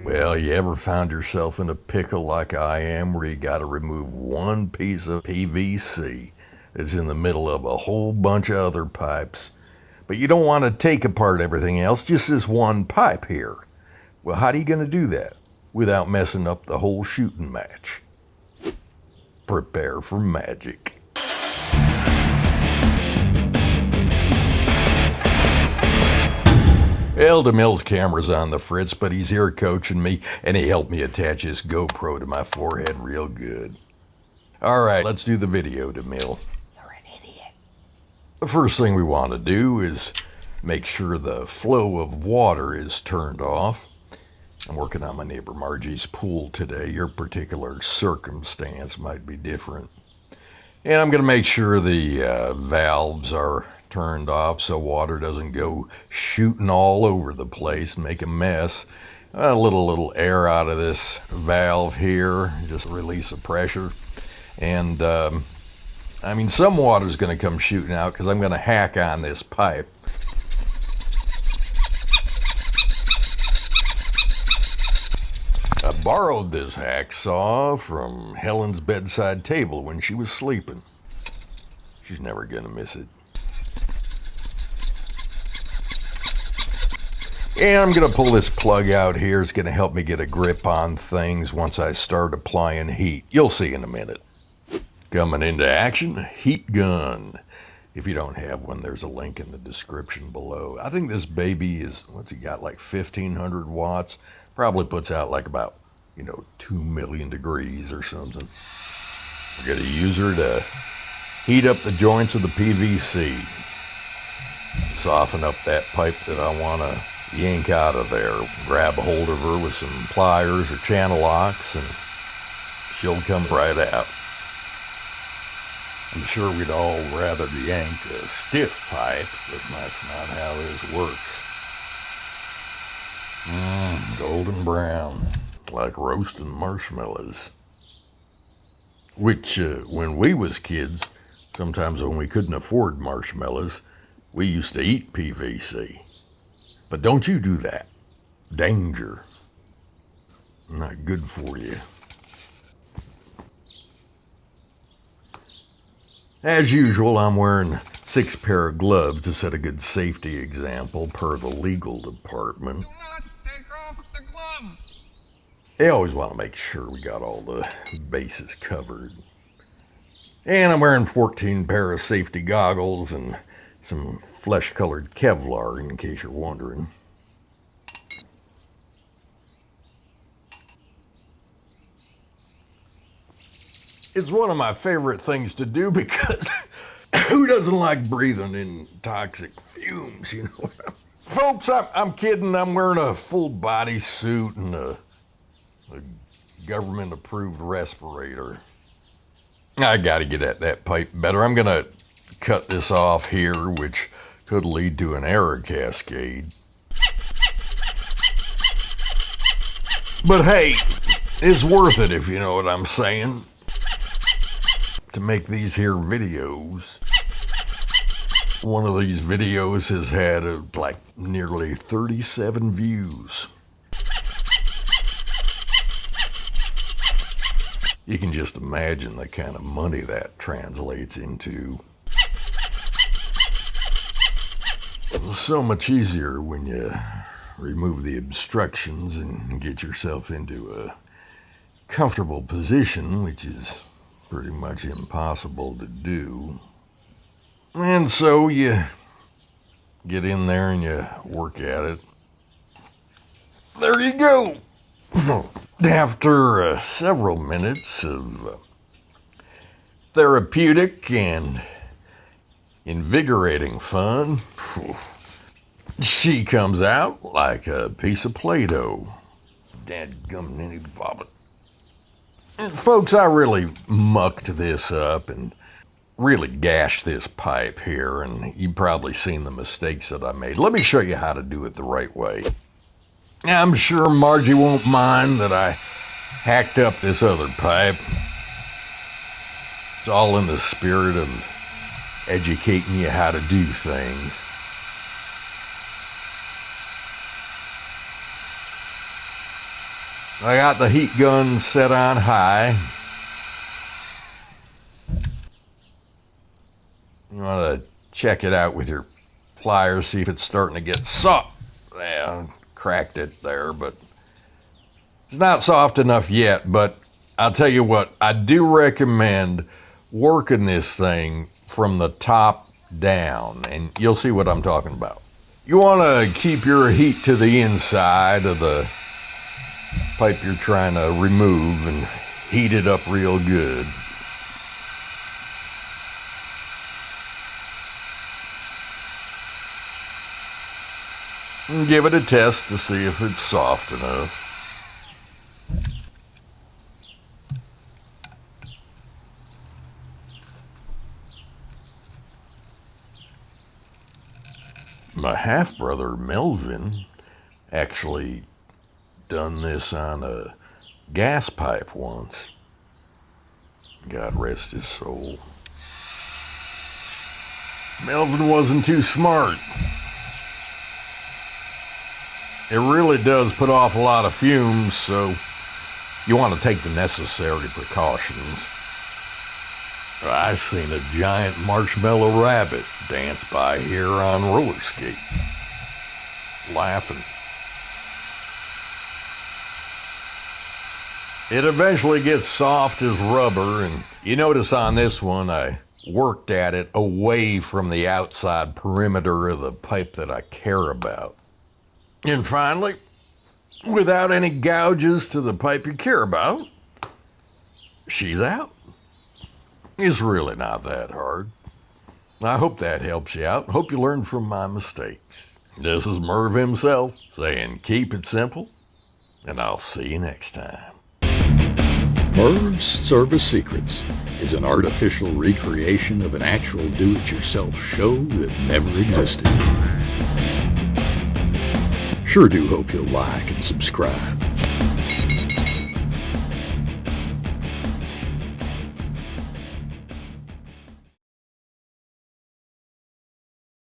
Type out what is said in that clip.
Well, you ever found yourself in a pickle like I am where you gotta remove one piece of PVC that's in the middle of a whole bunch of other pipes, but you don't want to take apart everything else, just this one pipe here? Well, how are you gonna do that without messing up the whole shooting match? Prepare for magic. Well, DeMille's camera's on the fritz, but he's here coaching me, and he helped me attach his GoPro to my forehead real good. All right, let's do the video, DeMille. You're an idiot. The first thing we want to do is make sure the flow of water is turned off. I'm working on my neighbor Margie's pool today. Your particular circumstance might be different. And I'm going to make sure the valves are turned off so water doesn't go shooting all over the place and make a mess. A little air out of this valve here, just release the pressure. And I mean, some water's going to come shooting out because I'm going to hack on this pipe. I borrowed this hacksaw from Helen's bedside table when she was sleeping. She's never going to miss it. And I'm going to pull this plug out here. It's going to help me get a grip on things once I start applying heat. You'll see in a minute. Coming into action, HEATGUN. If you don't have one, there's a link in the description below. I think this baby is, what's it got, like 1,500 watts? Probably puts out like about, 2 million degrees or something. We're going to use her to heat up the joints of the PVC. Soften up that pipe that I want to yank out of there. Grab a hold of her with some pliers or channel locks and she'll come right out. I'm sure we'd all rather yank a stiff pipe, but that's not how this works. Golden brown, like roasting marshmallows. Which, when we was kids, sometimes when we couldn't afford marshmallows, we used to eat PVC. But don't you do that. Danger. Not good for you. As usual, I'm wearing 6 pair of gloves to set a good safety example per the legal department. Do not take off the gloves. They always want to make sure we got all the bases covered. And I'm wearing 14 pair of safety goggles and some flesh-colored Kevlar, in case you're wondering. It's one of my favorite things to do because who doesn't like breathing in toxic fumes, Folks, I'm kidding. I'm wearing a full body suit and a government-approved respirator. I got to get at that pipe better. I'm going to cut this off here, which could lead to an error cascade. But hey, it's worth it if you know what I'm saying. To make these here videos. One of these videos has had like nearly 37 views. You can just imagine the kind of money that translates into. It's so much easier when you remove the obstructions and get yourself into a comfortable position, which is pretty much impossible to do. And so you get in there and you work at it. There you go. After several minutes of therapeutic and invigorating fun, she comes out like a piece of Play-Doh. Dadgum ninny bobbit. Folks, I really mucked this up and really gashed this pipe here, and you've probably seen the mistakes that I made. Let me show you how to do it the right way. I'm sure Margie won't mind that I hacked up this other pipe. It's all in the spirit of educating you how to do things. I got the heat gun set on high. You want to check it out with your pliers, see if it's starting to get soft. Yeah, cracked it there, but it's not soft enough yet. But I'll tell you what, I do recommend working this thing from the top down, and you'll see what I'm talking about. You want to keep your heat to the inside of the pipe you're trying to remove and heat it up real good. And give it a test to see if it's soft enough. My half-brother Melvin actually done this on a gas pipe once. God rest his soul. Melvin wasn't too smart. It really does put off a lot of fumes, so you want to take the necessary precautions. I seen a giant marshmallow rabbit dance by here on roller skates, laughing. It eventually gets soft as rubber, and you notice on this one I worked at it away from the outside perimeter of the pipe that I care about. And finally, without any gouges to the pipe you care about, she's out. It's really not that hard. I hope that helps you out. Hope you learned from my mistakes. This is Merv himself saying keep it simple, and I'll see you next time. Merv's Service Secrets is an artificial recreation of an actual do-it-yourself show that never existed. Sure do hope you'll like and subscribe.